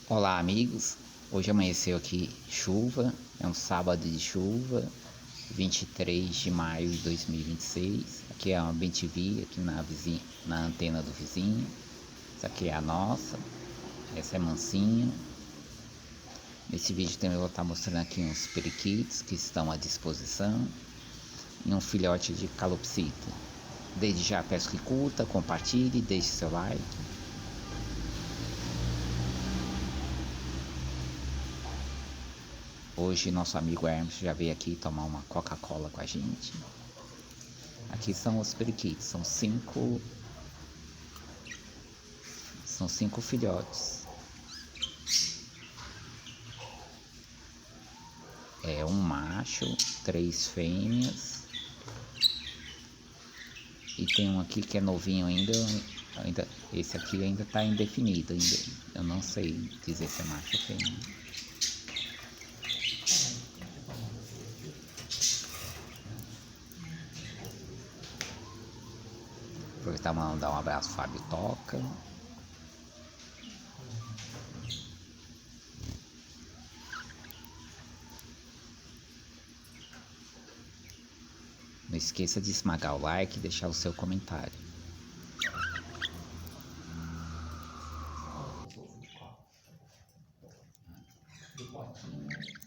Olá amigos, hoje amanheceu aqui chuva, é um sábado de chuva, 23 de maio de 2026, aqui é uma Bem-te-vi, aqui na antena do vizinho, essa aqui é a nossa, essa é mansinha. Nesse vídeo também eu vou estar mostrando aqui uns periquitos que estão à disposição e um filhote de calopsita. Desde já peço que curta, compartilhe, deixe seu like. Hoje nosso amigo Hermes já veio aqui tomar uma Coca-Cola com a gente. Aqui são os periquitos, são cinco filhotes. É um macho, 3 fêmeas. E tem um aqui que é novinho ainda esse aqui ainda está indefinido ainda. Eu não sei dizer se é macho ou fêmea. Aproveitar para mandar um abraço, Fábio Toca. Não esqueça de esmagar o like e deixar o seu comentário. Do potinho.